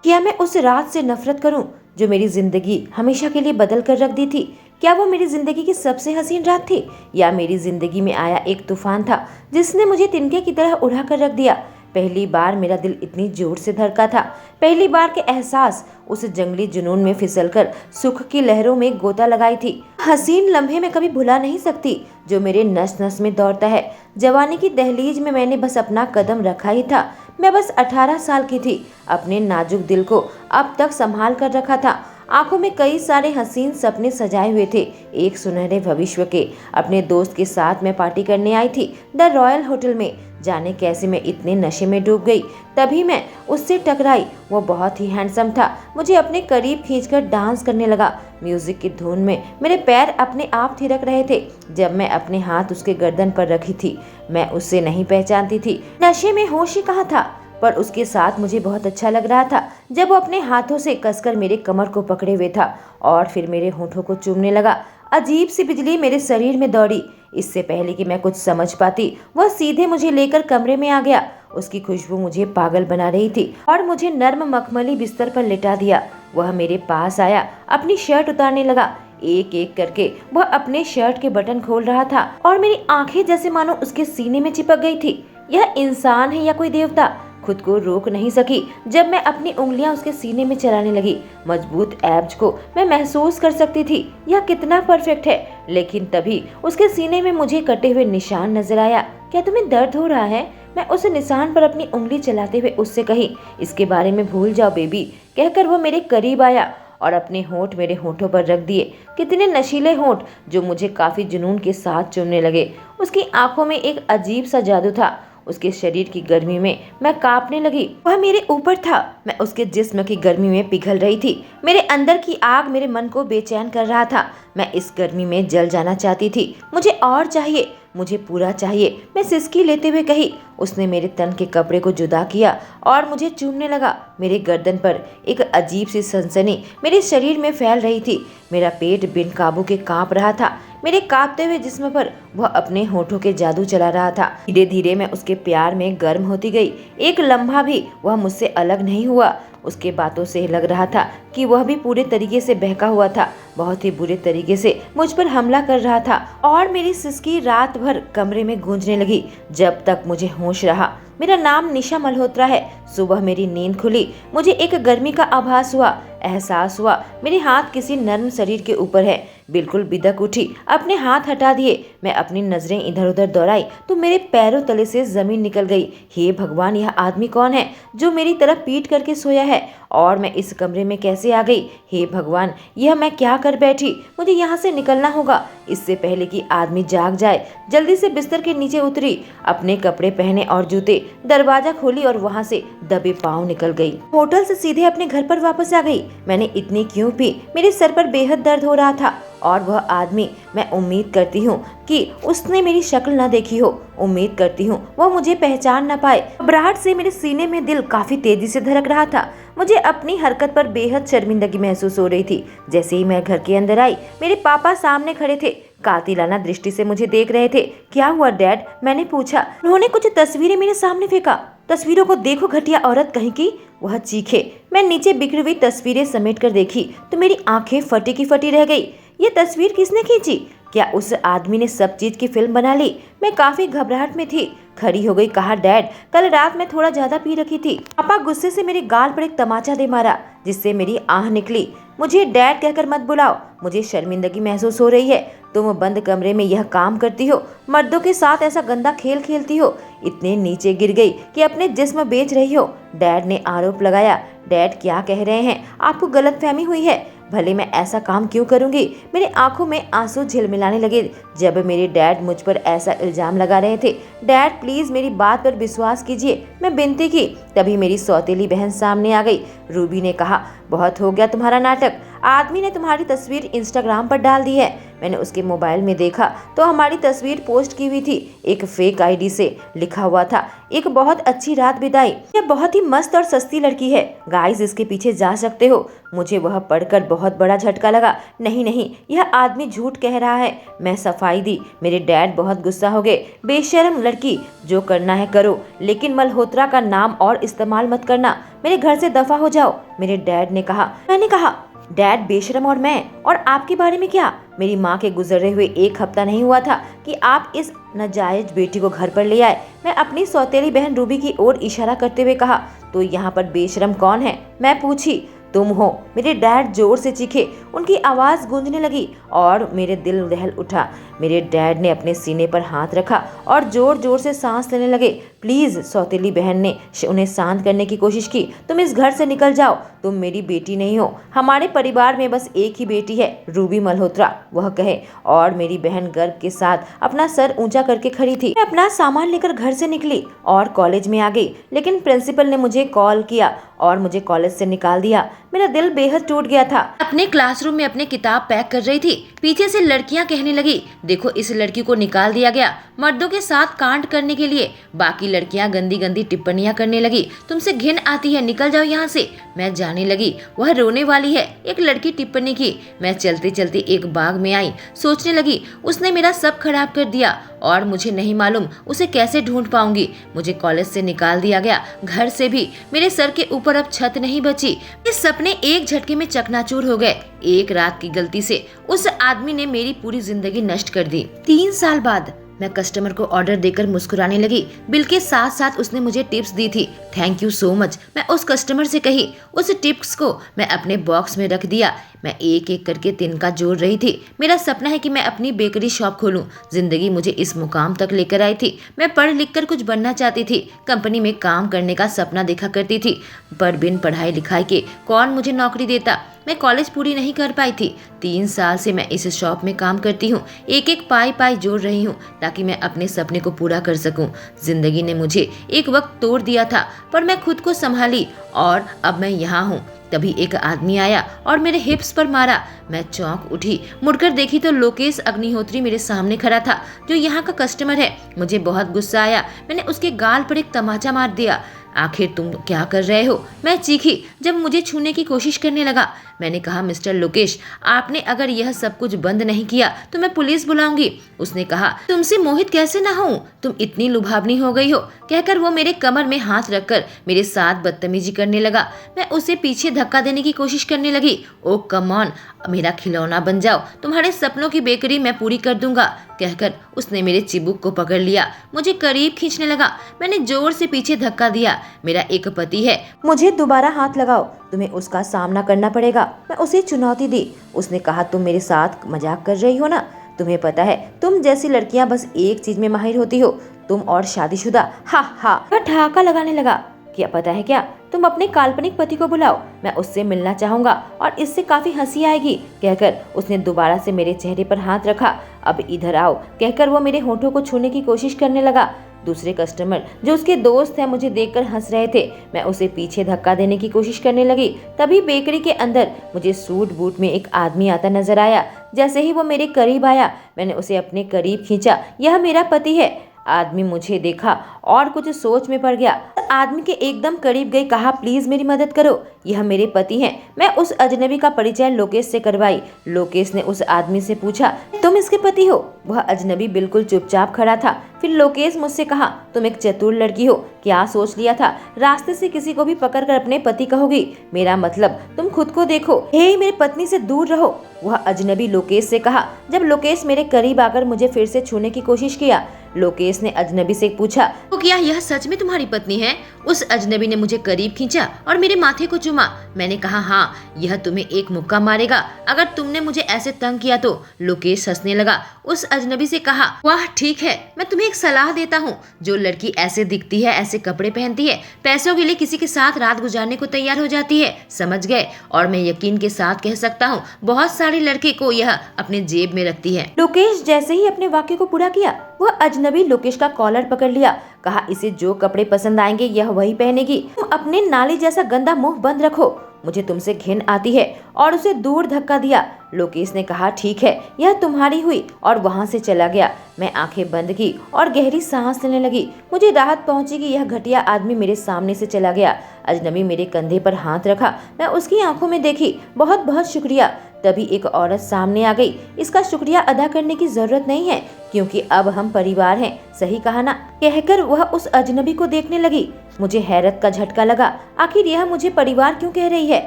क्या मैं उस रात से नफरत करूं जो मेरी जिंदगी हमेशा के लिए बदल कर रख दी थी? क्या वो मेरी जिंदगी की सबसे हसीन रात थी, या मेरी जिंदगी में आया एक तूफान था जिसने मुझे तिनके की तरह उड़ा कर रख दिया? पहली बार मेरा दिल इतनी जोर से धड़का था। पहली बार के एहसास उस जंगली जुनून में फिसलकर सुख की लहरों में गोता लगाई थी। हसीन लम्हे मैं कभी भुला नहीं सकती जो मेरे नस नस में दौड़ता है। जवानी की दहलीज में मैंने बस अपना कदम रखा ही था। मैं बस 18 साल की थी। अपने नाजुक दिल को अब तक संभाल कर रखा था। आंखों में कई सारे हसीन सपने सजाए हुए थे, एक सुनहरे भविष्य के। अपने दोस्त के साथ मैं पार्टी करने आई थी द रॉयल होटल में। जाने कैसे मैं इतने नशे में डूब गई, तभी मैं उससे टकराई। वो बहुत ही हैंडसम था, मुझे अपने करीब खींचकर डांस करने लगा। म्यूजिक की धुन में मेरे पैर अपने आप थिरक रहे थे। जब मैं अपने हाथ उसके गर्दन पर रखी थी, मैं उससे नहीं पहचानती थी। नशे में होश ही कहाँ था, पर उसके साथ मुझे बहुत अच्छा लग रहा था जब वो अपने हाथों से कसकर मेरे कमर को पकड़े हुए था और फिर मेरे होठों को चूमने लगा। अजीब सी बिजली मेरे शरीर में दौड़ी। इससे पहले कि मैं कुछ समझ पाती, वह सीधे मुझे लेकर कमरे में आ गया। उसकी खुशबू मुझे पागल बना रही थी और मुझे नर्म मखमली बिस्तर पर लिटा दिया। वह मेरे पास आया, अपनी शर्ट उतारने लगा। एक एक करके वह अपने शर्ट के बटन खोल रहा था और मेरी आंखें जैसे मानो उसके सीने में चिपक गई थी। यह इंसान है या कोई देवता? खुद को रोक नहीं सकी जब मैं अपनी उंगलियां उसके सीने में चलाने लगी। मजबूत एब्ज को मैं महसूस कर सकती थी। यह कितना परफेक्ट है। लेकिन तभी उसके सीने में मुझे कटे हुए निशान नजर आया। क्या तुम्हें दर्द हो रहा है? मैं उस निशान पर अपनी उंगली चलाते हुए उससे कही। इसके बारे में भूल जाओ बेबी, कहकर वो मेरे करीब आया और अपने होंठ मेरे होंठों पर रख दिए। कितने नशीले होंठ जो मुझे काफी जुनून के साथ चूमने लगे। उसकी आंखों में एक अजीब सा जादू था। उसके शरीर की गर्मी में मैं कांपने लगी। वह मेरे ऊपर था, मैं उसके जिस्म की गर्मी में पिघल रही थी। मेरे अंदर की आग मेरे मन को बेचैन कर रहा था। मैं इस गर्मी में जल जाना चाहती थी। मुझे और चाहिए, मुझे पूरा चाहिए, मैं सिसकी लेते हुए कही। उसने मेरे तन के कपड़े को जुदा किया और मुझे चूमने लगा। मेरे गर्दन पर एक अजीब सी सनसनी मेरे शरीर में फैल रही थी। मेरा पेट बिन काबू के कांप रहा था। मेरे कांपते हुए जिस्म पर वह अपने होठों के जादू चला रहा था। धीरे धीरे मैं उसके प्यार में गर्म होती गई। एक लम्हा भी वह मुझसे अलग नहीं हुआ। उसके बातों से लग रहा था कि वह भी पूरे तरीके से बहका हुआ था। बहुत ही बुरे तरीके से मुझ पर हमला कर रहा था और मेरी सिसकी रात भर कमरे में गूंजने लगी जब तक मुझे होश रहा। मेरा नाम निशा मल्होत्रा है। सुबह मेरी नींद खुली, मुझे एक गर्मी का आभास हुआ। एहसास हुआ मेरे हाथ किसी नर्म शरीर के ऊपर है। बिल्कुल बिदक उठी, अपने हाथ हटा दिए। मैं अपनी नजरें इधर उधर दौड़ाई तो मेरे पैरों तले से जमीन निकल गई। हे भगवान, यह आदमी कौन है जो मेरी तरफ पीट करके सोया है और मैं इस कमरे में कैसे आ गई? हे भगवान, यह मैं क्या कर बैठी? मुझे यहाँ से निकलना होगा इससे पहले कि आदमी जाग जाए। जल्दी से बिस्तर के नीचे उतरी, अपने कपड़े पहने और जूते, दरवाजा खोली और वहाँ से दबे पाँव निकल गई। होटल से सीधे अपने घर पर वापस आ गई। मैंने इतनी क्यों पी? मेरे सर पर बेहद दर्द हो रहा था और वह आदमी, मैं उम्मीद करती हूँ कि उसने मेरी शक्ल न देखी हो। उम्मीद करती हूँ वह मुझे पहचान न पाए। घबराहट से मेरे सीने में दिल काफी तेजी से धड़क रहा था। मुझे अपनी हरकत पर बेहद शर्मिंदगी महसूस हो रही थी। जैसे ही मैं घर के अंदर आई, मेरे पापा सामने खड़े थे, कातिलाना दृष्टि से मुझे देख रहे थे। क्या हुआ डैड? मैंने पूछा। उन्होंने कुछ तस्वीरें मेरे सामने फेंका। तस्वीरों को देखो घटिया औरत कहीं की, वह चीखे। मैं नीचे बिखरी हुई तस्वीरें समेट कर देखी तो मेरी आंखें फटी की फटी रह गई। ये तस्वीर किसने खींची? क्या उस आदमी ने सब चीज की फिल्म बना ली? मैं काफी घबराहट में थी। खड़ी हो गई, कहा डैड, कल रात मैं थोड़ा ज्यादा पी रखी थी। पापा गुस्से से मेरे गाल पर एक तमाचा दे मारा जिससे मेरी आह निकली। मुझे डैड कहकर मत बुलाओ, मुझे शर्मिंदगी महसूस हो रही है। तुम बंद कमरे में यह काम करती हो, मर्दों के साथ ऐसा गंदा खेल खेलती हो, इतने नीचे गिर गई कि अपने जिस्म बेच रही हो। डैड ने आरोप लगाया। डैड क्या कह रहे हैं? आपको गलतफहमी हुई है। भले मैं ऐसा काम क्यों करूंगी? मेरे आंखों में आंसू झिलमिलाने लगे जब मेरे डैड मुझ पर ऐसा इल्जाम लगा रहे थे। डैड प्लीज मेरी बात पर विश्वास कीजिए, मैं विनती की। तभी मेरी सौतेली बहन सामने आ गई। रूबी ने कहा, बहुत हो गया तुम्हारा नाटक, आदमी ने तुम्हारी तस्वीर इंस्टाग्राम पर डाल दी है। मैंने उसके मोबाइल में देखा तो हमारी तस्वीर पोस्ट की हुई थी, एक फेक आईडी से लिखा हुआ था, एक बहुत अच्छी रात बिताई। यह बहुत ही मस्त और सस्ती लड़की है, गाइस इसके पीछे जा सकते हो। मुझे वह पढ़कर बहुत बड़ा झटका लगा। नहीं नहीं, यह आदमी झूठ कह रहा है। मैं सफाई दी। मेरे डैड बहुत गुस्सा हो गए। बेशर्म लड़की, जो करना है करो, लेकिन मल्होत्रा का नाम और इस्तेमाल मत करना। मेरे घर से दफा हो जाओ, मेरे डैड ने कहा। मैंने कहा, डैड बेशरम और मैं और आपके बारे में क्या? मेरी माँ के गुजरे हुए 1 हफ्ता नहीं हुआ था कि आप इस नाजायज बेटी को घर पर ले आए। मैं अपनी सौतेली बहन रूबी की ओर इशारा करते हुए कहा, तो यहाँ पर बेशरम कौन है? मैं पूछी। तुम हो। मेरे डैड जोर से चीखे। उनकी आवाज गूंजने लगी और मेरे दिल दहल उठा। मेरे डैड ने अपने सीने पर हाथ रखा और जोर जोर से सांस लेने लगे। प्लीज, सौतेली बहन ने उन्हें शांत करने की कोशिश की। तुम इस घर से निकल जाओ। तुम मेरी बेटी नहीं हो। हमारे परिवार में बस एक ही बेटी है, रूबी मल्होत्रा, वह कहे। और मेरी बहन गर्व के साथ अपना सर ऊंचा करके खड़ी थी। मैं अपना सामान लेकर घर से निकली और कॉलेज में आ गई, लेकिन प्रिंसिपल ने मुझे कॉल किया और मुझे कॉलेज से निकाल दिया। मेरा दिल बेहद टूट गया था। अपने क्लासरूम में अपनी किताब पैक कर रही थी, पीछे से लड़कियां कहने लगी, देखो इस लड़की को निकाल दिया गया मर्दों के साथ कांड करने के लिए। बाकी लड़कियां गंदी गंदी टिप्पणियां करने लगी, तुमसे घिन आती है, निकल जाओ यहाँ से। मैं जाने लगी, वह रोने वाली है, एक लड़की टिप्पणी की। मैं चलते चलते एक बाग में आई, सोचने लगी उसने मेरा सब खराब कर दिया और मुझे नहीं मालूम उसे कैसे ढूंढ पाऊंगी। मुझे कॉलेज से निकाल दिया गया, घर से भी। मेरे सर के ऊपर अब छत नहीं बची। ये सपने एक झटके में चकनाचूर हो गए। एक रात की गलती से उस आदमी ने मेरी पूरी जिंदगी नष्ट कर दी। 3 साल बाद मैं कस्टमर को ऑर्डर देकर मुस्कुराने लगी। बिल के साथ साथ उसने मुझे टिप्स दी थी। थैंक यू सो मच, मैं उस कस्टमर से कही। उस टिप्स को मैं अपने बॉक्स में रख दिया। मैं एक एक करके तिनका जोड़ रही थी। मेरा सपना है कि मैं अपनी बेकरी शॉप खोलूं। जिंदगी मुझे इस मुकाम तक लेकर आई थी। मैं पढ़ लिख कर कुछ बनना चाहती थी, कंपनी में काम करने का सपना देखा करती थी, पर बिन पढ़ाई लिखाई के कौन मुझे नौकरी देता। मैं कॉलेज पूरी नहीं कर पाई थी। 3 साल से मैं इस शॉप में काम करती हूँ, एक एक पाई पाई जोड़ रही हूँ ताकि मैं अपने सपने को पूरा कर सकूं। जिंदगी ने मुझे एक वक्त तोड़ दिया था, पर मैं खुद को संभाली और अब मैं यहाँ हूँ। तभी एक आदमी आया और मेरे हिप्स पर मारा। मैं चौंक उठी, मुड़कर देखी तो लोकेश अग्निहोत्री मेरे सामने खड़ा था, जो यहाँ का कस्टमर है। मुझे बहुत गुस्सा आया। मैंने उसके गाल पर एक तमाचा मार दिया। आखिर तुम क्या कर रहे हो? मैं चीखी जब मुझे छूने की कोशिश करने लगा। मैंने कहा, मिस्टर लोकेश, आपने अगर यह सब कुछ बंद नहीं किया तो मैं पुलिस बुलाऊंगी। उसने कहा, तुमसे मोहित कैसे ना हूँ, तुम इतनी लुभावनी हो गई हो। कहकर वो मेरे कमर में हाथ रखकर मेरे साथ बदतमीजी करने लगा। मैं उसे पीछे धक्का देने की कोशिश करने लगी। ओ कम ऑन, मेरा खिलौना बन जाओ, तुम्हारे सपनों की बेकरी मैं पूरी कर दूंगा, कहकर उसने मेरे चिबुक को पकड़ लिया, मुझे करीब खींचने लगा। मैंने जोर से पीछे धक्का दिया। मेरा एक पति है, मुझे दोबारा हाथ लगाओ, तुम्हें उसका सामना करना पड़ेगा। मैं उसे चुनौती दी। उसने कहा, तुम मेरे साथ मजाक कर रही हो ना? तुम्हें पता है तुम जैसी लड़कियां बस एक चीज में माहिर होती हो, तुम और शादीशुदा। हा हा, वह ठहाका लगाने लगा। क्या पता है क्या, तुम अपने काल्पनिक पति को बुलाओ, मैं उससे मिलना चाहूंगा और इससे काफी हंसी आएगी, कहकर उसने दोबारा से मेरे चेहरे पर हाथ रखा। अब इधर आओ, कहकर वो मेरे होठों को छूने की कोशिश करने लगा। दूसरे कस्टमर जो उसके दोस्त हैं मुझे देखकर हंस रहे थे। मैं उसे पीछे धक्का देने की कोशिश करने लगी। तभी बेकरी के अंदर मुझे सूट बूट में एक आदमी आता नजर आया। जैसे ही वो मेरे करीब आया, मैंने उसे अपने करीब खींचा। यह मेरा पति है। आदमी मुझे देखा और कुछ सोच में पड़ गया। आदमी के एकदम करीब गई, कहा, प्लीज मेरी मदद करो, यह मेरे पति हैं। मैं उस अजनबी का परिचय लोकेश से करवाई। लोकेश ने उस आदमी से पूछा, तुम इसके पति हो? वह अजनबी बिल्कुल चुपचाप खड़ा था। फिर लोकेश मुझसे कहा, तुम एक चतुर लड़की हो, क्या सोच लिया था रास्ते से किसी को भी पकड़कर अपने पति कहोगी? मेरा मतलब तुम खुद को देखो। हे, मेरी पत्नी से दूर रहो, वह अजनबी लोकेश से कहा। जब लोकेश मेरे करीब आकर मुझे फिर से छूने की कोशिश किया, लोकेश ने अजनबी से पूछा, तो क्या यह सच में तुम्हारी पत्नी है? उस अजनबी ने मुझे करीब खींचा और मेरे माथे को चूमा। मैंने कहा, हाँ, यह तुम्हें एक मुक्का मारेगा अगर तुमने मुझे ऐसे तंग किया तो। लोकेश हंसने लगा। उस अजनबी से कहा, वाह ठीक है, मैं तुम्हें एक सलाह देता हूँ। जो लड़की ऐसे दिखती है, ऐसे कपड़े पहनती है, पैसों के लिए किसी के साथ रात गुजारने को तैयार हो जाती है, समझ गए? और मैं यकीन के साथ कह सकता हूँ, बहुत सारे लड़के को यह अपने जेब में रखती है। लोकेश जैसे ही अपने वाक्य को पूरा किया, वह अजनबी लोकेश का कॉलर पकड़ लिया। कहा, इसे जो कपड़े पसंद आएंगे यह वही पहनेगी। तुम अपने नाली जैसा गंदा मुंह बंद रखो। मुझे तुमसे घिन आती है और उसे दूर धक्का दिया। लोकेश ने कहा ठीक है, यह तुम्हारी हुई, और वहां से चला गया। मैं आंखें बंद की और गहरी सांस लेने लगी। मुझे राहत पहुंची कि यह घटिया आदमी मेरे सामने से चला गया। अजनबी मेरे कंधे पर हाथ रखा। मैं उसकी आंखों में देखी, बहुत बहुत शुक्रिया। तभी एक औरत सामने आ गई। इसका शुक्रिया अदा करने की जरूरत नहीं है, क्योंकि अब हम परिवार हैं, सही कहा ना, कहकर वह उस अजनबी को देखने लगी। मुझे हैरत का झटका लगा। आखिर यह मुझे परिवार क्यों कह रही है?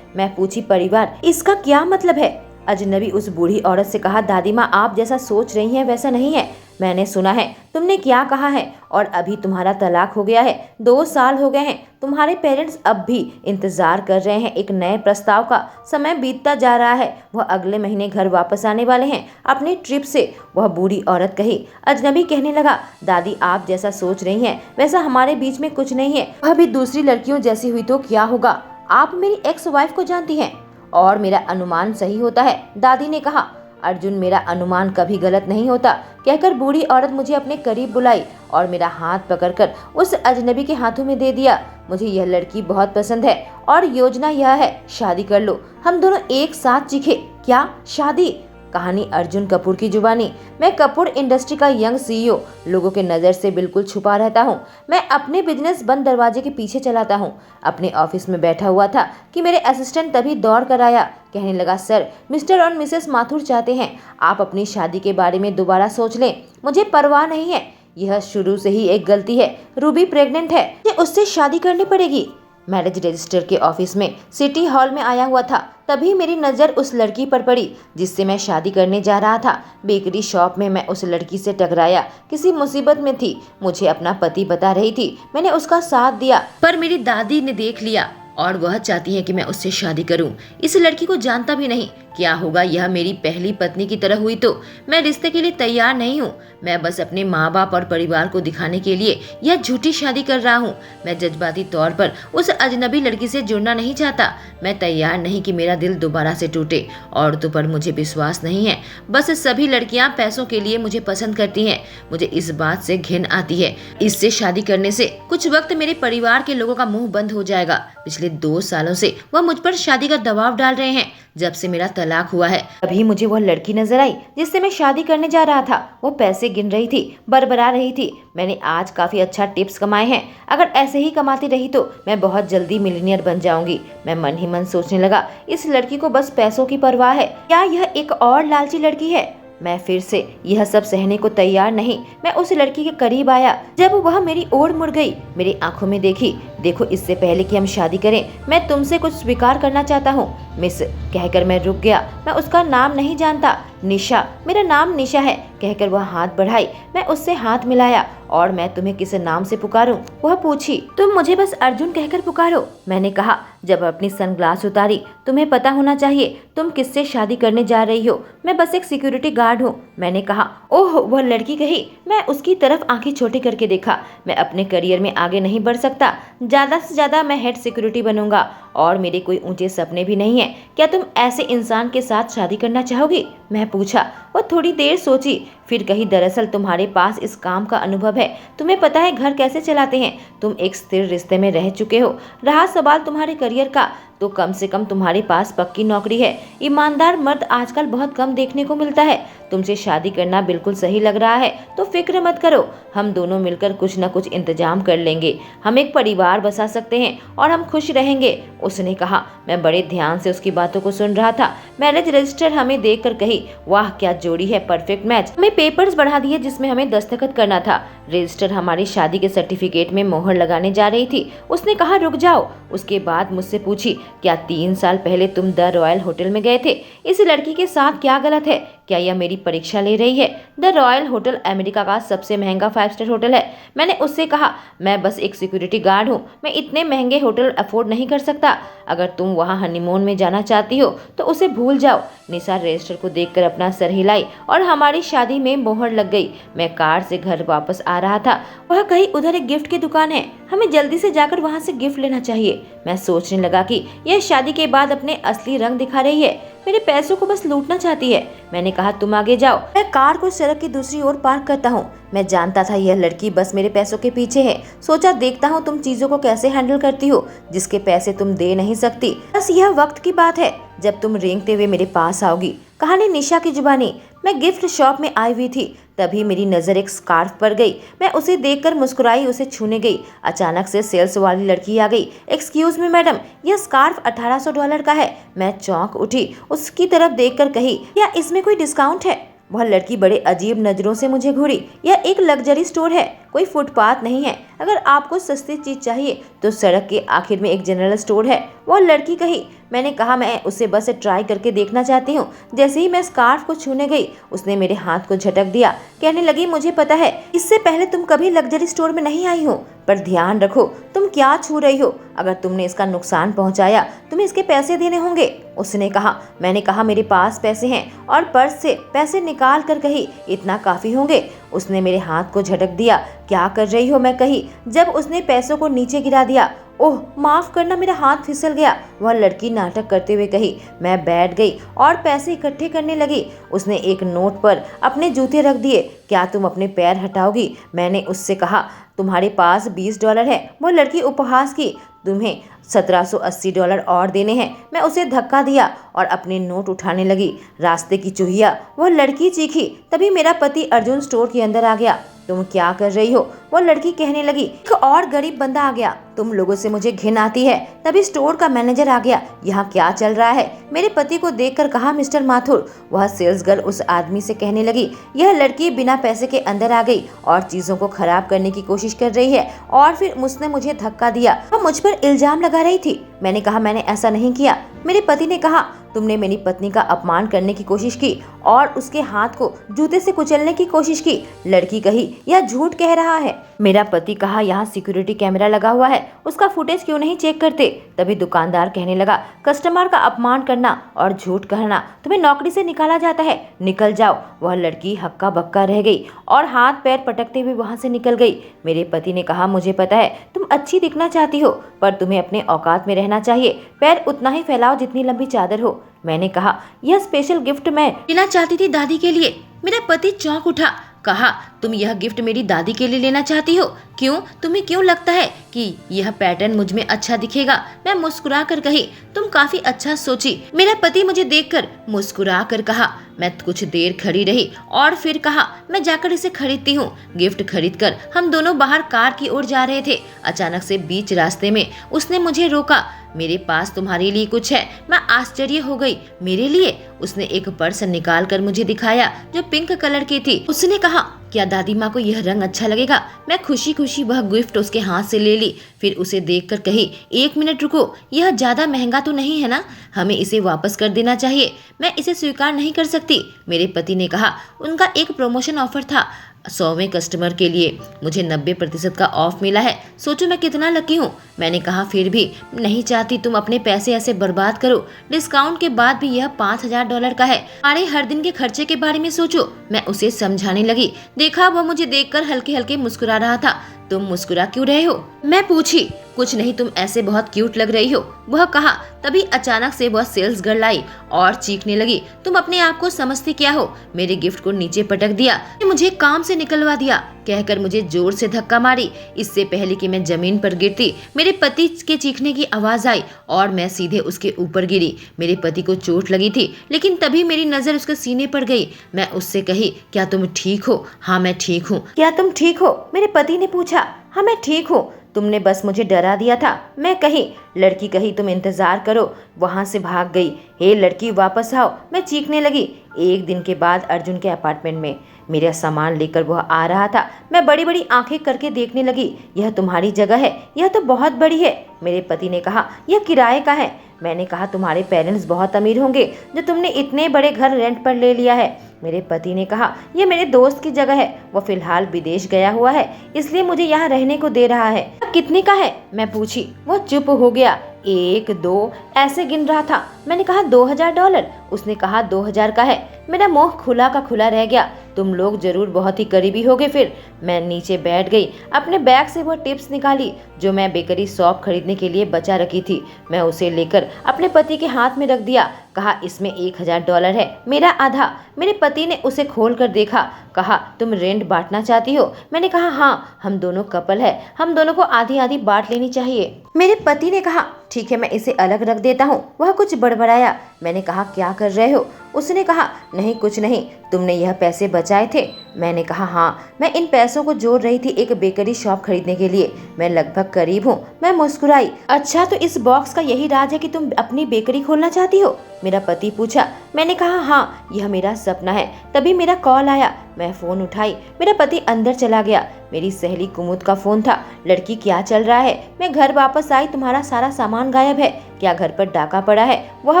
मैं पूछी, परिवार, इसका क्या मतलब है? अजनबी उस बूढ़ी औरत से कहा, दादी माँ, आप जैसा सोच रही हैं वैसा नहीं है। मैंने सुना है तुमने क्या कहा है, और अभी तुम्हारा तलाक हो गया है। 2 साल हो गए हैं। तुम्हारे पेरेंट्स अब भी इंतजार कर रहे हैं एक नए प्रस्ताव का। समय बीतता जा रहा है। वह अगले महीने घर वापस आने वाले हैं अपनी ट्रिप से, वह बूढ़ी औरत कही। अजनबी कहने लगा, दादी, आप जैसा सोच रही हैं वैसा हमारे बीच में कुछ नहीं है। वह भी दूसरी लड़कियों जैसी हुई तो क्या होगा? आप मेरी एक्स वाइफ को जानती हैं और मेरा अनुमान सही होता है, दादी ने कहा। अर्जुन, मेरा अनुमान कभी गलत नहीं होता, कहकर बूढ़ी औरत मुझे अपने करीब बुलाई और मेरा हाथ पकड़कर उस अजनबी के हाथों में दे दिया। मुझे यह लड़की बहुत पसंद है और योजना यह है, शादी कर लो, हम दोनों एक साथ चीखे। क्या शादी? कहानी अर्जुन कपूर की जुबानी। मैं कपूर इंडस्ट्री का यंग सीईओ, लोगों के नजर से बिल्कुल छुपा रहता हूँ। मैं अपने बिजनेस बंद दरवाजे के पीछे चलाता हूँ। अपने ऑफिस में बैठा हुआ था कि मेरे असिस्टेंट तभी दौड़ कर आया। कहने लगा, सर, मिस्टर और मिसेस माथुर चाहते हैं आप अपनी शादी के बारे में दोबारा सोच लें। मुझे परवाह नहीं है, यह शुरू से ही एक गलती है। रूबी प्रेग्नेंट है, मुझे उससे शादी करनी पड़ेगी। मैरिज रजिस्टर के ऑफिस में सिटी हॉल में आया हुआ था। तभी मेरी नज़र उस लड़की पर पड़ी जिससे मैं शादी करने जा रहा था। बेकरी शॉप में मैं उस लड़की से टकराया, किसी मुसीबत में थी, मुझे अपना पति बता रही थी। मैंने उसका साथ दिया, पर मेरी दादी ने देख लिया और वह चाहती है कि मैं उससे शादी करूं। इस लड़की को जानता भी नहीं, क्या होगा यह मेरी पहली पत्नी की तरह हुई तो मैं रिश्ते के लिए तैयार नहीं हूँ। मैं बस अपने माँ बाप और परिवार को दिखाने के लिए यह झूठी शादी कर रहा हूँ। मैं जज्बाती तौर पर उस अजनबी लड़की से जुड़ना नहीं चाहता। मैं तैयार नहीं कि मेरा दिल दोबारा से टूटे। औरतों पर मुझे विश्वास नहीं है। बस सभी लड़कियाँ पैसों के लिए मुझे पसंद करती हैं। मुझे इस बात से घिन आती है। इससे शादी करने से कुछ वक्त मेरे परिवार के लोगों का मुंह बंद हो जाएगा। पिछले 2 सालों से वह मुझ पर शादी का दबाव डाल रहे हैं। जब से मेरा तलाक हुआ है, अभी मुझे वह लड़की नजर आई जिससे मैं शादी करने जा रहा था। वो पैसे गिन रही थी, बरबरा रही थी। मैंने आज काफी अच्छा टिप्स कमाए हैं। अगर ऐसे ही कमाती रही तो मैं बहुत जल्दी मिलीनियर बन जाऊंगी। मैं मन ही मन सोचने लगा, इस लड़की को बस पैसों की परवाह है। क्या यह एक और लालची लड़की है? मैं फिर से यह सब सहने को तैयार नहीं। मैं उस लड़की के करीब आया। जब वह मेरी ओर मुड़ गई, मेरी आंखों में देखी, देखो, इससे पहले कि हम शादी करें मैं तुमसे कुछ स्वीकार करना चाहता हूँ, मिस, कहकर मैं रुक गया। मैं उसका नाम नहीं जानता। निशा, मेरा नाम निशा है, कहकर वह हाथ बढ़ाई। मैं उससे हाथ मिलाया। और मैं तुम्हें किस नाम से पुकारूं? वह पूछी। तुम मुझे बस अर्जुन कहकर पुकारो, मैंने कहा। जब अपनी सनग्लास उतारी, तुम्हें पता होना चाहिए तुम किससे शादी करने जा रही हो। मैं बस एक सिक्योरिटी गार्ड हूँ, मैंने कहा। ओह, वह लड़की कही। मैं उसकी तरफ आंखें छोटी करके देखा। मैं अपने करियर में आगे नहीं बढ़ सकता। ज्यादा से ज्यादा मैं हेड सिक्योरिटी बनूंगा और मेरे कोई ऊंचे सपने भी नहीं है। क्या तुम ऐसे इंसान के साथ शादी करना चाहोगी? मैं पूछा। वह थोड़ी देर सोची, फिर कही, दरअसल तुम्हारे पास इस काम का अनुभव है, तुम्हें पता है घर कैसे चलाते हैं, तुम एक स्थिर रिश्ते में रह चुके हो। रहा सवाल तुम्हारे करियर का, तो कम से कम तुम्हारे पास पक्की नौकरी है। ईमानदार मर्द आजकल बहुत कम देखने को मिलता है। तुमसे शादी करना बिल्कुल सही लग रहा है तो फिक्र मत करो, हम दोनों मिलकर कुछ न कुछ इंतजाम कर लेंगे। हम एक परिवार बसा सकते हैं और हम खुश रहेंगे, उसने कहा। मैं बड़े ध्यान से उसकी बातों को सुन रहा था। मैरिज रजिस्टर हमें देखकर कही, वाह क्या जोड़ी है, परफेक्ट मैच। हमें पेपर्स बढ़ा दिए जिसमें हमें दस्तखत करना था। रजिस्टर हमारी शादी के सर्टिफिकेट में मोहर लगाने जा रही थी। उसने कहा, रुक जाओ। उसके बाद मुझसे पूछी, क्या 3 साल पहले तुम द रॉयल होटल में गए थे? इस लड़की के साथ क्या गलत है? क्या यह मेरी परीक्षा ले रही है? द रॉयल होटल अमेरिका का सबसे महंगा 5 स्टार होटल है। मैंने उससे कहा, मैं बस एक सिक्योरिटी गार्ड हूँ, मैं इतने महंगे होटल अफोर्ड नहीं कर सकता। अगर तुम वहाँ हनीमून में जाना चाहती हो तो उसे भूल जाओ। निशा रजिस्टर को देखकर अपना सर हिलाई और हमारी शादी में मोहर लग गई। मैं कार से घर वापस आ रहा था। वह कहीं, उधर एक गिफ्ट की दुकान है, हमें जल्दी से जाकर वहाँ से गिफ्ट लेना चाहिए। मैं सोचने लगा कि यह शादी के बाद अपने असली रंग दिखा रही है। मेरे पैसों को बस लूटना चाहती है। मैंने कहा तुम आगे जाओ। मैं कार को सड़क की दूसरी ओर पार्क करता हूँ। मैं जानता था यह लड़की बस मेरे पैसों के पीछे है। सोचा देखता हूँ तुम चीजों को कैसे हैंडल करती हो जिसके पैसे तुम दे नहीं सकती। बस यह वक्त की बात है जब तुम रेंगते हुए मेरे पास आओगी। कहानी निशा की जुबानी। मैं गिफ्ट शॉप में आई हुई थी, तभी मेरी नजर एक स्कार्फ पर गई। मैं उसे देखकर मुस्कुराई, उसे छूने गई। अचानक से सेल्स वाली लड़की आ गई। एक्सक्यूज मी मैडम, यह स्कार्फ $1800 का है। मैं चौंक उठी, उसकी तरफ देखकर कही, क्या इसमें कोई डिस्काउंट है? वह लड़की बड़े अजीब नजरों से मुझे घूरी। यह एक लग्जरी स्टोर है, कोई फुटपाथ नहीं है। अगर आपको सस्ती चीज चाहिए तो सड़क के आखिर में एक जनरल स्टोर है, वह लड़की कही। मैंने कहा मैं उसे बस ट्राई करके देखना चाहती हूँ। जैसे ही मैं स्कार्फ को छूने गई, उसने मेरे हाथ को झटक दिया। कहने लगी, मुझे पता है इससे पहले तुम कभी लग्जरी स्टोर में नहीं आई हो, पर ध्यान रखो तुम क्या छू रही हो। अगर तुमने इसका नुकसान पहुंचाया तुम्हें इसके पैसे देने होंगे, उसने कहा। मैंने कहा मेरे पास पैसे हैं और पर्स से पैसे निकाल कर कही, इतना काफी होंगे। उसने मेरे हाथ को झटक दिया। क्या कर रही हो, मैं कही। जब उसने पैसों को नीचे गिरा दिया, ओह माफ करना, मेरा हाथ फिसल गया, वह लड़की नाटक करते हुए कही। मैं बैठ गई और पैसे इकट्ठे करने लगी। उसने एक नोट पर अपने जूते रख दिए। क्या तुम अपने पैर हटाओगी? मैंने उससे कहा। तुम्हारे पास $20 है, वो लड़की उपहास की। तुम्हें $1780 और देने हैं। मैं उसे धक्का दिया और अपने नोट उठाने लगी। रास्ते की चूहिया, वह लड़की चीखी। तभी मेरा पति अर्जुन स्टोर के अंदर आ गया। तुम क्या कर रही हो? वो लड़की कहने लगी। एक और गरीब बंदा आ गया, तुम लोगों से मुझे घिन आती है। तभी स्टोर का मैनेजर आ गया। यहाँ क्या चल रहा है? मेरे पति को देखकर कहा, मिस्टर माथुर। वह सेल्स गर्ल उस आदमी से कहने लगी, यह लड़की बिना पैसे के अंदर आ गई और चीजों को खराब करने की कोशिश कर रही है और फिर उसने मुझे धक्का दिया। वह मुझ पर इल्जाम लगा रही थी। मैंने कहा मैंने ऐसा नहीं किया। मेरे पति ने कहा, तुमने मेरी पत्नी का अपमान करने की कोशिश की और उसके हाथ को जूते से कुचलने की कोशिश की। लड़की कही, यह झूठ कह रहा है। मेरा पति कहा, यहाँ सिक्योरिटी कैमरा लगा हुआ है, उसका फुटेज क्यों नहीं चेक करते? तभी दुकानदार कहने लगा, कस्टमर का अपमान करना और झूठ कहना तुम्हें नौकरी से निकाला जाता है, निकल जाओ। वह लड़की हक्का बक्का रह गई और हाथ पैर पटकते हुए वहां से निकल गई। मेरे पति ने कहा, मुझे पता है तुम अच्छी दिखना चाहती हो, पर तुम्हें अपने औकात में रहना चाहिए। पैर उतना ही फैलाओ जितनी लंबी चादर हो। मैंने कहा, यह स्पेशल गिफ्ट मैं लेना चाहती थी दादी के लिए। मेरा पति चौंक उठा। कहा, तुम यह गिफ्ट मेरी दादी के लिए लेना चाहती हो? क्यों? तुम्हें क्यों लगता है कि यह पैटर्न मुझ में अच्छा दिखेगा? मैं मुस्कुरा कर कही, तुम काफी अच्छा सोची। मेरा पति मुझे देखकर मुस्कुरा कर कहा। मैं कुछ देर खड़ी रही और फिर कहा, मैं जाकर इसे खरीदती हूँ। गिफ्ट खरीदकर हम दोनों बाहर कार की ओर जा रहे थे। अचानक से बीच रास्ते में उसने मुझे रोका। मेरे पास तुम्हारे लिए कुछ है। मैं आश्चर्य हो गई। मेरे लिए? उसने एक पर्स निकाल कर मुझे दिखाया जो पिंक कलर की थी। उसने कहा, क्या दादी माँ को यह रंग अच्छा लगेगा? मैं खुशी खुशी वह गिफ्ट उसके हाथ से ले ली। फिर उसे देखकर कही, एक मिनट रुको, यह ज्यादा महंगा तो नहीं है ना? हमें इसे वापस कर देना चाहिए। मैं इसे स्वीकार नहीं कर सकती। मेरे पति ने कहा, उनका एक प्रमोशन ऑफर था 100वें कस्टमर के लिए, मुझे 90% का ऑफ मिला है। सोचो मैं कितना लकी हूँ। मैंने कहा, फिर भी नहीं चाहती तुम अपने पैसे ऐसे बर्बाद करो। डिस्काउंट के बाद भी यह $5000 का है। हमारे हर दिन के खर्चे के बारे में सोचो। मैं उसे समझाने लगी। देखा, वह मुझे देखकर हल्के हल्के मुस्कुरा रहा था। तुम मुस्कुरा क्यों रहे हो? मैं पूछी। कुछ नहीं, तुम ऐसे बहुत क्यूट लग रही हो, वह कहा। तभी अचानक से वह सेल्स गर्ल आई और चीखने लगी, तुम अपने आप को समझती क्या हो? मेरे गिफ्ट को नीचे पटक दिया, मुझे काम से निकलवा दिया, कहकर मुझे जोर से धक्का मारी। इससे पहले कि मैं जमीन पर गिरती, मेरे पति के चीखने की आवाज आई और मैं सीधे उसके ऊपर गिरी। मेरे पति को चोट लगी थी, लेकिन तभी मेरी नजर उसके सीने पर गई। मैं उससे कही, क्या तुम ठीक हो? हाँ मैं ठीक हूँ। क्या तुम ठीक हो? मेरे पति ने पूछा। हाँ मैं ठीक हूँ, तुमने बस मुझे डरा दिया था, मैं कही। लड़की कही, तुम इंतजार करो। वहां से भाग गई। हे लड़की, वापस आओ, मैं चीखने लगी। एक दिन के बाद अर्जुन के अपार्टमेंट में मेरा सामान लेकर वह आ रहा था। मैं बड़ी बड़ी आंखें करके देखने लगी। यह तुम्हारी जगह है? यह तो बहुत बड़ी है। मेरे पति ने कहा, यह किराए का है। मैंने कहा, तुम्हारे पेरेंट्स बहुत अमीर होंगे जो तुमने इतने बड़े घर रेंट पर ले लिया है। मेरे पति ने कहा, यह मेरे दोस्त की जगह है, वो फिलहाल विदेश गया हुआ है, इसलिए मुझे यहाँ रहने को दे रहा है। कितने का है? मैं पूछी। वो चुप हो गया। 1 2 ऐसे गिन रहा था। मैंने कहा, $2000। उसने कहा, 2000 का है। मेरा मुंह खुला का खुला रह गया। तुम लोग जरूर बहुत ही करीबी होगे फिर। मैं नीचे बैठ गई। अपने बैग से वह टिप्स निकाली जो मैं बेकरी शॉप खरीदने के लिए बचा रखी थी। मैं उसे लेकर अपने पति के हाथ में रख दिया। कहा, इसमें $1000 है, मेरा आधा। मेरे पति ने उसे खोल कर देखा। कहा, तुम रेंट बांटना चाहती हो? मैंने कहा, हाँ, हम दोनों कपल है, हम दोनों को आधी आधी बांट लेनी चाहिए। मेरे पति ने कहा, ठीक है, मैं इसे अलग रख देता हूँ। वह कुछ बड़बड़ाया। मैंने कहा, क्या कर रहे हो? उसने कहा, नहीं कुछ नहीं, तुमने यह पैसे बचाए थे? मैंने कहा, हाँ, मैं इन पैसों को जोड़ रही थी एक बेकरी शॉप खरीदने के लिए। मैं लगभग करीब हूँ। मैं मुस्कुराई। अच्छा, तो इस बॉक्स का यही राज है कि तुम अपनी बेकरी खोलना चाहती हो? मेरा पति पूछा। मैंने कहा, हाँ, यह मेरा सपना है। तभी मेरा कॉल आया। मैं फोन उठाई। मेरा पति अंदर चला गया। मेरी सहेली कुमुद का फोन था। लड़की, क्या चल रहा है? मैं घर वापस आई, तुम्हारा सारा सामान गायब है। क्या घर पर डाका पड़ा है? वह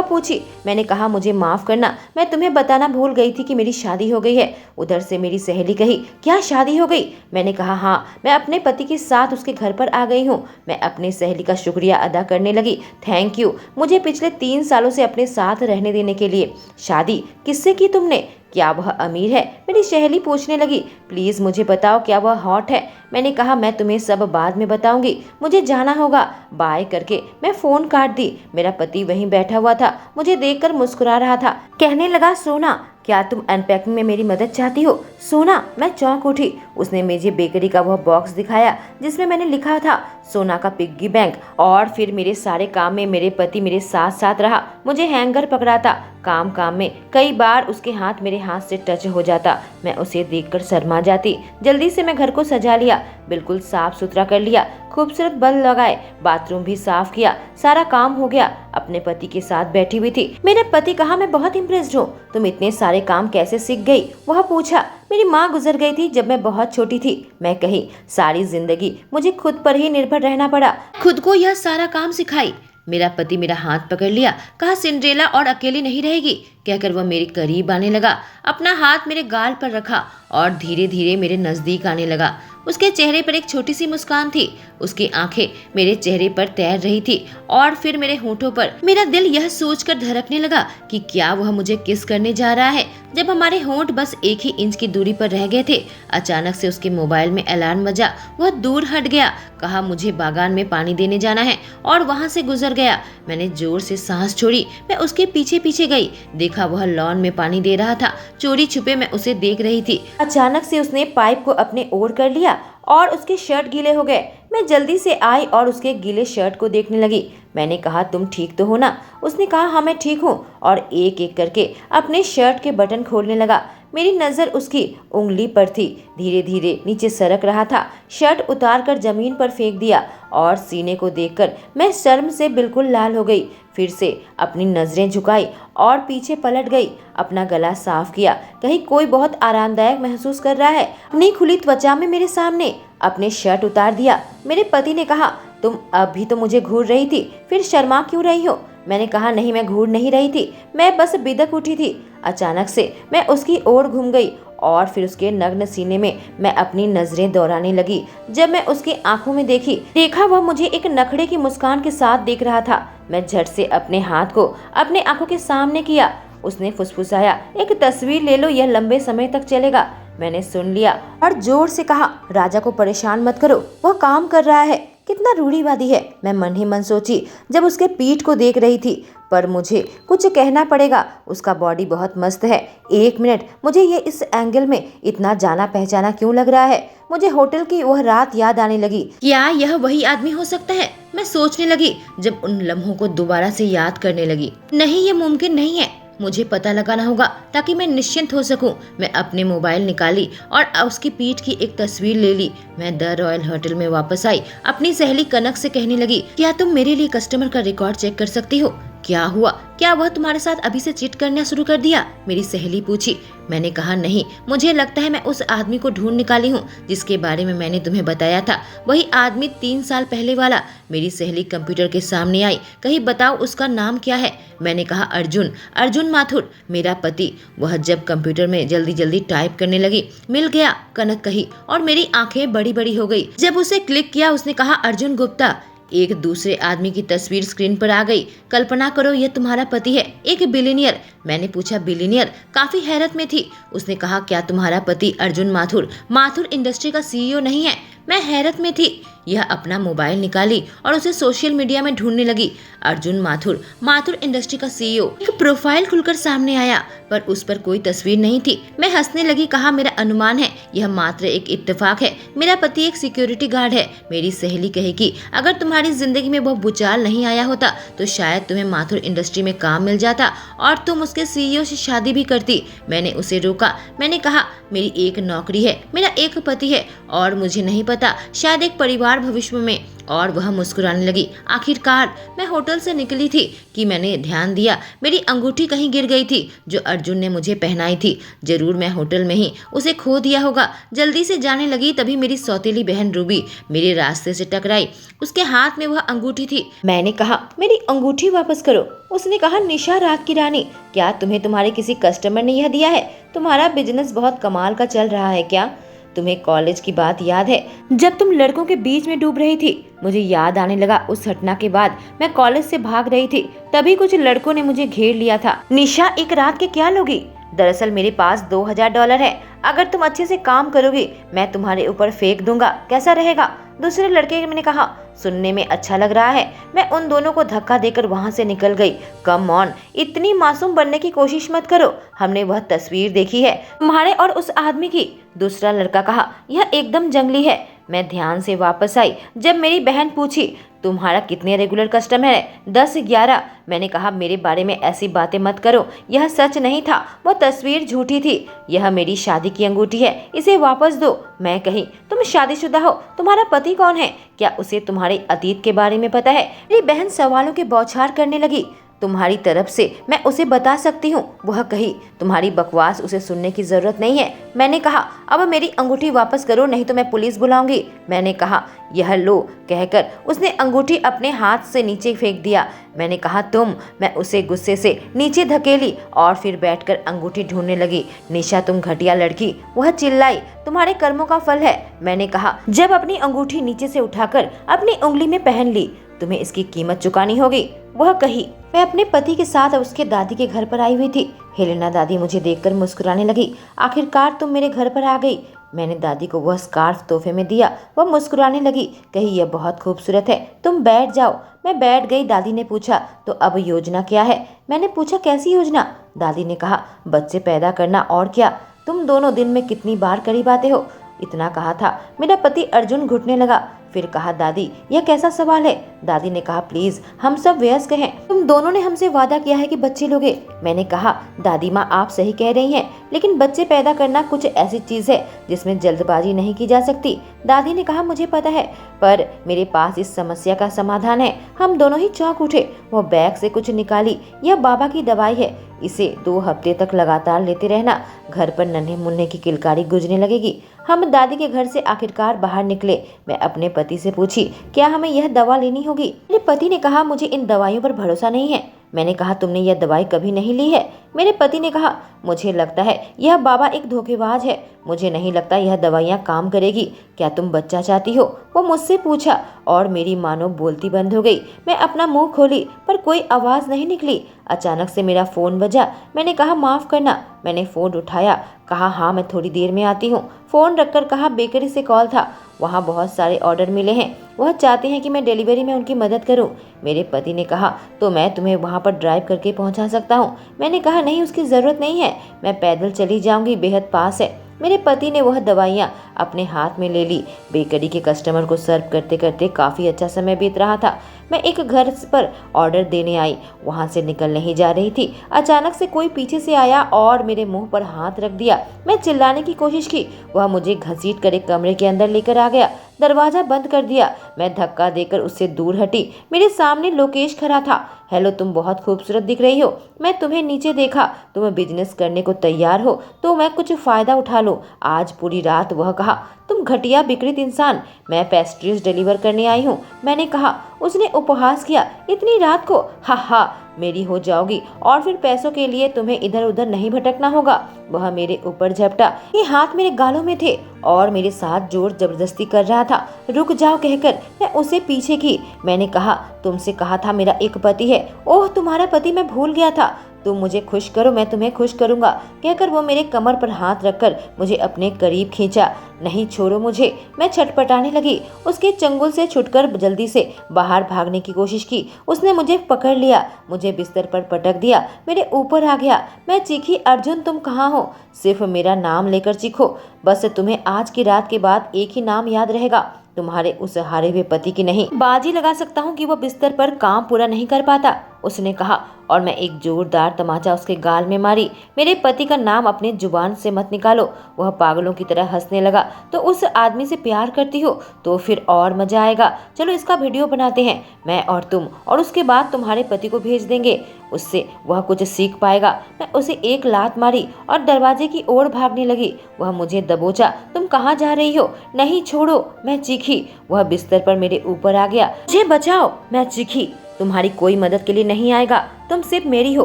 पूछी। मैंने कहा, मुझे माफ करना, मैं तुम्हें बताना भूल गई थी कि मेरी शादी हो गई है। उधर से मेरी सहेली कही, क्या शादी हो गई? मैंने कहा, हाँ, मैं अपने पति के साथ उसके घर पर आ गई हूँ। मैं अपनी सहेली का शुक्रिया अदा करने लगी। थैंक यू, मुझे पिछले 3 सालों से अपने साथ रहने देने के लिए। शादी किससे की तुमने? क्या वह अमीर है? मेरी सहेली पूछने लगी। प्लीज मुझे बताओ, क्या वह हॉट है? मैंने कहा, मैं तुम्हें सब बाद में बताऊंगी, मुझे जाना होगा। बाय करके मैं फोन काट दी। मेरा पति वहीं बैठा हुआ था, मुझे देखकर मुस्कुरा रहा था। कहने लगा, सोना, क्या तुम अनपैकिंग में मेरी मदद चाहती हो? सोना, मैं चौंक उठी। उसने मुझे बेकरी का वह बॉक्स दिखाया जिसमें मैंने लिखा था सोना का पिग्गी बैंक। और फिर मेरे सारे काम में मेरे पति मेरे साथ साथ रहा। मुझे हैंगर पकड़ाता। काम काम में कई बार उसके हाथ मेरे हाथ से टच हो जाता। मैं उसे देखकर शर्मा जाती। जल्दी से मैं घर को सजा लिया, बिल्कुल साफ सुथरा कर लिया, खूबसूरत बल्ब लगाए, बाथरूम भी साफ किया। सारा काम हो गया। अपने पति के साथ बैठी हुई थी। मेरे पति कहा, मैं बहुत इम्प्रेस्ड हूँ, तुम इतने सारे काम कैसे सीख गई? वह पूछा। मेरी माँ गुजर गई थी जब मैं बहुत छोटी थी। मैं कही, सारी जिंदगी मुझे खुद पर ही निर्भर रहना पड़ा, खुद को यह सारा काम सिखाई। मेरा पति मेरा हाथ पकड़ लिया। कहा, सिंड्रेला और अकेली नहीं रहेगी, कहकर वह मेरे करीब आने लगा। अपना हाथ मेरे गाल पर रखा और धीरे धीरे मेरे नजदीक आने लगा। उसके चेहरे पर एक छोटी सी मुस्कान थी। उसकी आंखें मेरे चेहरे पर तैर रही थी और फिर मेरे होठों पर। मेरा दिल यह सोचकर धड़कने लगा कि क्या वह मुझे किस करने जा रहा है। जब हमारे होंठ बस 1 ही इंच की दूरी पर रह गए थे, अचानक से उसके मोबाइल में अलार्म बजा। वह दूर हट गया। कहा, मुझे बागान में पानी देने जाना है, और वहाँ से गुजर गया। मैंने जोर से सांस छोड़ी। मैं उसके पीछे पीछे गई। देखा वह लॉन में पानी दे रहा था। चोरी छुपे मैं उसे देख रही थी। अचानक से उसने पाइप को अपने ओर कर लिया और उसके शर्ट गीले हो गए। मैं जल्दी से आई और उसके गीले शर्ट को देखने लगी। मैंने कहा, तुम ठीक तो हो ना? उसने कहा, हाँ, मैं ठीक हूँ, और एक एक करके अपने शर्ट के बटन खोलने लगा। मेरी नज़र उसकी उंगली पर थी। धीरे धीरे नीचे सरक रहा था। शर्ट उतार कर जमीन पर फेंक दिया और सीने को देखकर मैं शर्म से बिल्कुल लाल हो गई। फिर से अपनी नजरें झुकाई और पीछे पलट गई। अपना गला साफ किया, कहीं कोई बहुत आरामदायक महसूस कर रहा है। अपनी खुली त्वचा में मेरे सामने अपने शर्ट उतार दिया। मेरे पति ने कहा, तुम अभी तो मुझे घूर रही थी, फिर शर्मा क्यों रही हो? मैंने कहा, नहीं, मैं घूर नहीं रही थी, मैं बस बिदक उठी थी। अचानक से मैं उसकी ओर घूम गई और फिर उसके नग्न सीने में मैं अपनी नजरें दौड़ाने लगी। जब मैं उसकी आंखों में देखा वह मुझे एक नखरे की मुस्कान के साथ देख रहा था। मैं झट से अपने हाथ को अपने आंखों के सामने किया। उसने फुसफुसाया, एक तस्वीर ले लो, यह लंबे समय तक चलेगा। मैंने सुन लिया और जोर से कहा, राजा को परेशान मत करो, वह काम कर रहा है। कितना रूढ़िवादी है, मैं मन ही मन सोची जब उसके पीठ को देख रही थी। पर मुझे कुछ कहना पड़ेगा, उसका बॉडी बहुत मस्त है। 1 मिनट, मुझे ये इस एंगल में इतना जाना पहचाना क्यों लग रहा है? मुझे होटल की वह रात याद आने लगी। क्या यह वही आदमी हो सकता है? मैं सोचने लगी जब उन लम्हों को दोबारा से याद करने लगी। नहीं, ये मुमकिन नहीं है। मुझे पता लगाना होगा ताकि मैं निश्चिंत हो सकूं। मैं अपने मोबाइल निकाली और उसकी पीठ की एक तस्वीर ले ली। मैं द रॉयल होटल में वापस आई। अपनी सहेली कनक से कहने लगी, क्या तुम मेरे लिए कस्टमर का रिकॉर्ड चेक कर सकती हो? क्या हुआ? क्या वह तुम्हारे साथ अभी से चीट करना शुरू कर दिया? मेरी सहेली पूछी। मैंने कहा, नहीं, मुझे लगता है मैं उस आदमी को ढूंढ निकाली हूँ जिसके बारे में मैंने तुम्हें बताया था। वही आदमी 3 साल पहले वाला। मेरी सहेली कंप्यूटर के सामने आई। कहीं बताओ उसका नाम क्या है? मैंने कहा, अर्जुन माथुर, मेरा पति। वह जब कंप्यूटर में जल्दी जल्दी टाइप करने लगी, मिल गया, कनक कही, और मेरी आंखें बड़ी बड़ी हो गई। जब उसे क्लिक किया उसने कहा, अर्जुन गुप्ता। एक दूसरे आदमी की तस्वीर स्क्रीन पर आ गई। कल्पना करो यह तुम्हारा पति है, एक बिलियनियर। मैंने पूछा बिलियनियर? काफी हैरत में थी। उसने कहा क्या तुम्हारा पति अर्जुन माथुर माथुर इंडस्ट्री का सीईओ नहीं है? मैं हैरत में थी। यह अपना मोबाइल निकाली और उसे सोशल मीडिया में ढूंढने लगी। अर्जुन माथुर माथुर इंडस्ट्री का सीईओ। एक प्रोफाइल खुलकर सामने आया पर उस पर कोई तस्वीर नहीं थी। मैं हंसने लगी, कहा मेरा अनुमान है, यह मात्र एक इत्तेफाक है। मेरा पति एक सिक्योरिटी गार्ड है। मेरी सहेली कहेगी अगर तुम्हारी जिंदगी में वह भूचाल नहीं आया होता तो शायद तुम्हें माथुर इंडस्ट्री में काम मिल जाता और तुम उसके सीईओ से शादी भी करती। मैंने उसे रोका। मैंने कहा मेरी एक नौकरी है, मेरा एक पति है और मुझे नहीं पता, शायद एक परिवार भविष्य में। और वह मुस्कुराने लगी। आखिरकार मैं होटल से निकली थी कि मैंने ध्यान दिया मेरी अंगूठी कहीं गिर गई थी जो अर्जुन ने मुझे पहनाई थी। जरूर मैं होटल में ही उसे खो दिया होगा। जल्दी से जाने लगी तभी मेरी सौतेली बहन रूबी मेरे रास्ते से टकराई। उसके हाथ में वह अंगूठी थी। मैंने कहा मेरी अंगूठी वापस करो। उसने कहा निशा रात की रानी, क्या तुम्हें तुम्हारे किसी कस्टमर ने यह दिया है? तुम्हारा बिजनेस बहुत कमाल का चल रहा है क्या? तुम्हें कॉलेज की बात याद है जब तुम लड़कों के बीच में डूब रही थी? मुझे याद आने लगा उस घटना के बाद मैं कॉलेज से भाग रही थी, तभी कुछ लड़कों ने मुझे घेर लिया था। निशा एक रात के क्या लोगी? दरअसल मेरे पास $2000 है। अगर तुम अच्छे से काम करोगी मैं तुम्हारे ऊपर फेंक दूंगा, कैसा रहेगा? दूसरे लड़के ने कहा सुनने में अच्छा लग रहा है। मैं उन दोनों को धक्का देकर वहां से निकल गई। कम ऑन, इतनी मासूम बनने की कोशिश मत करो। हमने वह तस्वीर देखी है तुम्हारे और उस आदमी की। दूसरा लड़का कहा यह एकदम जंगली है। मैं ध्यान से वापस आई जब मेरी बहन पूछी तुम्हारा कितने रेगुलर कस्टमर है? 10-11। मैंने कहा मेरे बारे में ऐसी बातें मत करो, यह सच नहीं था, वो तस्वीर झूठी थी। यह मेरी शादी की अंगूठी है, इसे वापस दो। मैं कही तुम शादीशुदा हो, तुम्हारा पति कौन है? क्या उसे तुम्हारे अतीत के बारे में पता है? मेरी बहन सवालों के बौछार करने लगी। तुम्हारी तरफ से मैं उसे बता सकती हूँ, वह कही। तुम्हारी बकवास उसे सुनने की जरूरत नहीं है। मैंने कहा अब मेरी अंगूठी वापस करो नहीं तो मैं पुलिस बुलाऊंगी। मैंने कहा यह लो कहकर उसने अंगूठी अपने हाथ से नीचे फेंक दिया। मैंने कहा तुम। मैं उसे गुस्से से नीचे धकेली और फिर बैठकर अंगूठी ढूंढने लगी। निशा तुम घटिया लड़की, वह चिल्लाई। तुम्हारे कर्मों का फल है। मैंने कहा जब अपनी अंगूठी नीचे से उठाकर अपनी उंगली में पहन ली, तुम्हें इसकी कीमत चुकानी होगी, वह कही। मैं अपने पति के साथ उसके दादी के घर पर आई हुई थी। हेलेना दादी मुझे देखकर मुस्कुराने लगी। आखिरकार तुम मेरे घर पर आ गई। मैंने दादी को वह स्कार्फ तोहफे में दिया। वह मुस्कुराने लगी, कही यह बहुत खूबसूरत है, तुम बैठ जाओ। मैं बैठ गई। दादी ने पूछा तो अब योजना क्या है? मैंने पूछा कैसी योजना? दादी ने कहा बच्चे पैदा करना, और क्या। तुम दोनों दिन में कितनी बार करीब आते हो? इतना कहा था मेरा पति अर्जुन घुटने लगा। फिर कहा दादी यह कैसा सवाल है? दादी ने कहा प्लीज, हम सब वयस्क हैं, तुम दोनों ने हमसे वादा किया है कि बच्चे लोगे। मैंने कहा दादी माँ आप सही कह रही हैं, लेकिन बच्चे पैदा करना कुछ ऐसी चीज है जिसमें जल्दबाजी नहीं की जा सकती। दादी ने कहा मुझे पता है, पर मेरे पास इस समस्या का समाधान है। हम दोनों ही चौंक उठे। वो बैग से कुछ निकाली। यह बाबा की दवाई है, इसे 2 हफ्ते तक लगातार लेते रहना। घर पर नन्हे मुन्ने की किलकारी गुजरने लगेगी। हम दादी के घर से आखिरकार बाहर निकले। मैं अपने पति से पूछी क्या हमें यह दवा लेनी होगी? मेरे पति ने कहा मुझे इन दवाइयों पर भरोसा नहीं है। मैंने कहा तुमने यह दवाई कभी नहीं ली है? मेरे पति ने कहा मुझे लगता है यह बाबा एक धोखेबाज है। मुझे नहीं लगता यह दवाइयाँ काम करेगी। क्या तुम बच्चा चाहती हो? वो मुझसे पूछा और मेरी मानो बोलती बंद हो गई। मैं अपना मुंह खोली पर कोई आवाज नहीं निकली। अचानक से मेरा फोन बजा। मैंने कहा माफ करना। मैंने फोन उठाया, कहा हाँ मैं थोड़ी देर में आती हूँ। फोन रखकर कहा बेकरी से कॉल था, वहाँ बहुत सारे ऑर्डर मिले हैं, वह चाहते हैं कि मैं डिलीवरी में उनकी मदद करूं। मेरे पति ने कहा तो मैं तुम्हें वहाँ पर ड्राइव करके पहुँचा सकता हूँ। मैंने कहा नहीं उसकी ज़रूरत नहीं है, मैं पैदल चली जाऊँगी, बेहद पास है। मेरे पति ने वह दवाइयाँ अपने हाथ में ले ली। बेकरी के कस्टमर को सर्व करते करते काफ़ी अच्छा समय बीत रहा था। मैं एक घर पर ऑर्डर देने आई, वहाँ से निकल नहीं जा रही थी। अचानक से कोई पीछे से आया और मेरे मुंह पर हाथ रख दिया। मैं चिल्लाने की कोशिश की, वह मुझे घसीट कर एक कमरे के अंदर लेकर आ गया। दरवाजा बंद कर दिया। मैं धक्का देकर उससे दूर हटी। मेरे सामने लोकेश खड़ा था। हेलो, तुम बहुत खूबसूरत दिख रही हो। मैं तुम्हें नीचे देखा। तुम बिजनेस करने को तैयार हो तो मैं कुछ फायदा उठा लूं आज पूरी रात। वह कहा तुम घटिया विकृत इंसान, मैं पेस्ट्रीज डिलीवर करने आई हूँ। मैंने कहा उसने उपहास किया, इतनी रात को? हा हा, मेरी हो जाओगी और फिर पैसों के लिए तुम्हें इधर उधर नहीं भटकना होगा। वह मेरे ऊपर झपटा, ये हाथ मेरे गालों में थे और मेरे साथ जोर जबरदस्ती कर रहा था। रुक जाओ कहकर मैं उसे पीछे की। मैंने कहा, तुमसे कहा था मेरा एक पति है। ओह, तुम्हारा पति, मैं भूल गया था। तुम मुझे खुश करो, मैं तुम्हें खुश करूंगा, कहकर वो मेरे कमर पर हाथ रखकर मुझे अपने करीब खींचा। नहीं, छोड़ो मुझे। मैं छटपटाने लगी। उसके चंगुल से छुटकर जल्दी से बाहर भागने की कोशिश की। उसने मुझे पकड़ लिया, मुझे बिस्तर पर पटक दिया, मेरे ऊपर आ गया। मैं चीखी, अर्जुन तुम कहाँ हो? सिर्फ मेरा नाम लेकर चीखो। बस तुम्हें आज की रात के बाद एक ही नाम याद रहेगा, तुम्हारे उस हारे हुए पति की नहीं। बाजी लगा सकता हूँ कि वो बिस्तर पर काम पूरा नहीं कर पाता, उसने कहा, और मैं एक जोरदार तमाचा उसके गाल में मारी। मेरे पति का नाम अपने जुबान से मत निकालो। वह पागलों की तरह हंसने लगा। तो उस आदमी से प्यार करती हो तो फिर और मजा आएगा। चलो इसका वीडियो बनाते हैं, मैं और तुम, और उसके बाद तुम्हारे पति को भेज देंगे, उससे वह कुछ सीख पाएगा। मैं उसे एक लात मारी और दरवाजे की ओर भागने लगी। वह मुझे दबोचा। तुम कहाँ जा रही हो? नहीं, छोड़ो, मैं चीखी। वह बिस्तर पर मेरे ऊपर आ गया। मुझे बचाओ, मैं चीखी। तुम्हारी कोई मदद के लिए नहीं आएगा, तुम सिर्फ मेरी हो,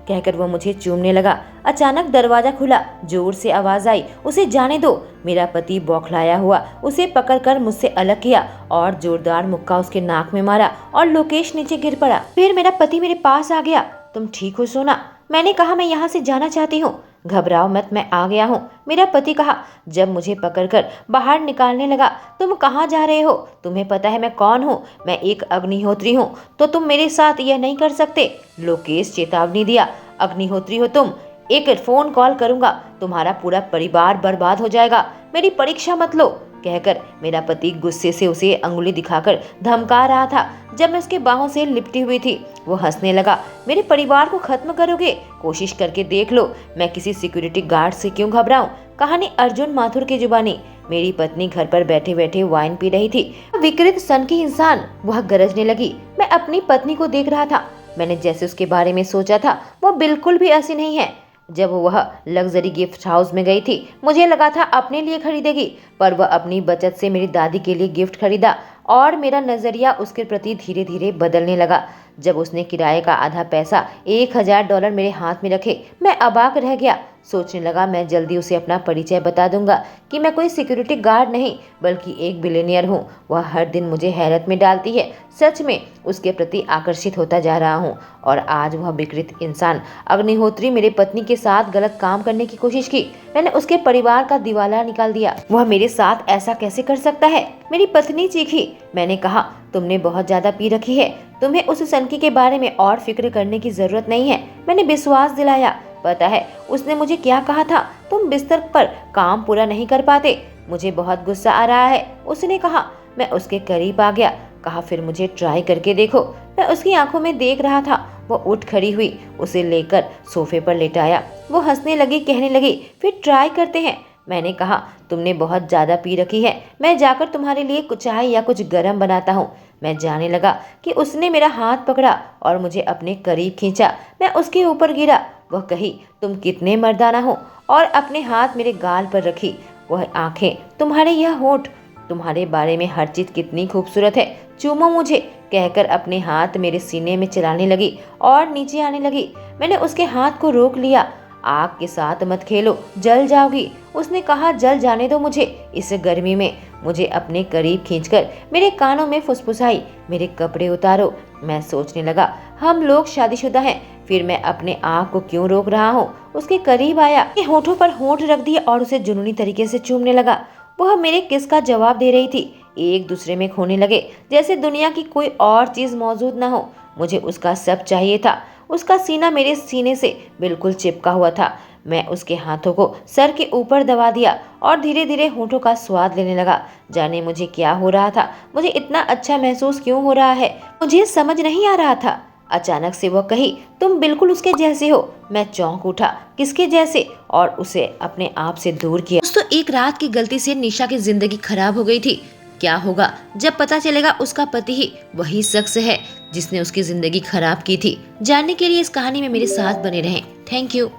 कहकर वह मुझे चूमने लगा। अचानक दरवाजा खुला, जोर से आवाज आई, उसे जाने दो। मेरा पति बौखलाया हुआ उसे पकड़कर मुझसे अलग किया और जोरदार मुक्का उसके नाक में मारा और लोकेश नीचे गिर पड़ा। फिर मेरा पति मेरे पास आ गया। तुम ठीक हो सोना? मैंने कहा, मैं यहाँ से जाना चाहती हूँ। घबराओ मत, मैं आ गया हूँ, मेरा पति कहा जब मुझे पकड़कर बाहर निकालने लगा। तुम कहाँ जा रहे हो? तुम्हें पता है मैं कौन हूँ? मैं एक अग्निहोत्री हूँ, तो तुम मेरे साथ यह नहीं कर सकते। लोकेश चेतावनी दिया। अग्निहोत्री हो तुम? एक फोन कॉल करूंगा, तुम्हारा पूरा परिवार बर्बाद हो जाएगा। मेरी परीक्षा मत लो, कहकर मेरा पति गुस्से से उसे अंगुली दिखाकर धमका रहा था। जब मैं उसके बाहों से लिपटी हुई थी, वो हंसने लगा। मेरे परिवार को खत्म करोगे? कोशिश करके देख लो, मैं किसी सिक्योरिटी गार्ड से क्यों घबराऊं? कहानी अर्जुन माथुर की जुबानी। मेरी पत्नी घर पर बैठे बैठे वाइन पी रही थी। विकृत सन की इंसान, वह गरजने लगी। मैं अपनी पत्नी को देख रहा था। मैंने जैसे उसके बारे में सोचा था वो बिल्कुल भी ऐसी नहीं है। जब वह लग्जरी गिफ्ट हाउस में गई थी, मुझे लगा था अपने लिए खरीदेगी, पर वह अपनी बचत से मेरी दादी के लिए गिफ्ट खरीदा और मेरा नजरिया उसके प्रति धीरे धीरे बदलने लगा। जब उसने किराए का आधा पैसा $1000 मेरे हाथ में रखे, मैं अबाक रह गया। सोचने लगा मैं जल्दी उसे अपना परिचय बता दूंगा कि मैं कोई सिक्योरिटी गार्ड नहीं बल्कि एक बिलियनियर हूँ। वह हर दिन मुझे हैरत में डालती है। सच में उसके प्रति आकर्षित होता जा रहा हूँ। और आज वह विकृत इंसान अग्निहोत्री मेरे पत्नी के साथ गलत काम करने की कोशिश की। मैंने उसके परिवार का दिवाला निकाल दिया। वह मेरे साथ ऐसा कैसे कर सकता है? मेरी पत्नी चीखी। मैंने कहा, तुमने बहुत ज्यादा पी रखी है, तुम्हें उस सनकी के बारे में और फिक्र करने की जरूरत नहीं है। मैंने विश्वास दिलाया। पता है उसने मुझे क्या कहा था? तुम बिस्तर पर काम पूरा नहीं कर पाते। मुझे बहुत गुस्सा आ रहा है, उसने कहा। मैं उसके करीब आ गया। कहा, फिर मुझे ट्राई करके देखो। मैं उसकी आंखों में देख रहा था। वो उठ खड़ी हुई, उसे लेकर सोफे पर लेटाया। वो हंसने लगी, कहने लगी, फिर ट्राई करते हैं। मैंने कहा, तुमने बहुत ज्यादा पी रखी है, मैं जाकर तुम्हारे लिए कुछ चाय या कुछ गर्म बनाता हूँ। मैं जाने लगा कि उसने मेरा हाथ पकड़ा और मुझे अपने करीब खींचा। मैं उसके ऊपर गिरा। वह कही, तुम कितने मर्दाना हो, और अपने हाथ मेरे गाल पर रखी। वह आंखें, तुम्हारे यह होठ, तुम्हारे बारे में हर चीज कितनी खूबसूरत है, चूमो मुझे, कहकर अपने हाथ मेरे सीने में चलाने लगी और नीचे आने लगी। मैंने उसके हाथ को रोक लिया। आग के साथ मत खेलो, जल जाओगी, उसने कहा। जल जाने दो मुझे इस गर्मी में। मुझे अपने करीब खींचकर मेरे कानों में फुसफुसाई, मेरे कपड़े उतारो। मैं सोचने लगा, हम लोग शादीशुदा हैं, फिर मैं अपने आप को क्यों रोक रहा हूँ? उसके करीब आया, होठों पर होठ रख दिया और उसे जुनूनी तरीके से चूमने लगा। वह मेरे किस का जवाब दे रही थी। एक दूसरे में खोने लगे, जैसे दुनिया की कोई और चीज मौजूद न हो। मुझे उसका सब चाहिए था। उसका सीना मेरे सीने से बिल्कुल चिपका हुआ था। मैं उसके हाथों को सर के ऊपर दबा दिया और धीरे धीरे होठों का स्वाद लेने लगा। जाने मुझे क्या हो रहा था, मुझे इतना अच्छा महसूस क्यों हो रहा है, मुझे समझ नहीं आ रहा था। अचानक से वह कही, तुम बिल्कुल उसके जैसे हो। मैं चौंक उठा, किसके जैसे? और उसे अपने आप से दूर किया। दोस्तों, एक रात की गलती से निशा की जिंदगी खराब हो गई थी। क्या होगा जब पता चलेगा उसका पति ही वही शख्स है जिसने उसकी जिंदगी खराब की थी? जानने के लिए इस कहानी में मेरे साथ बने रहें। Thank you.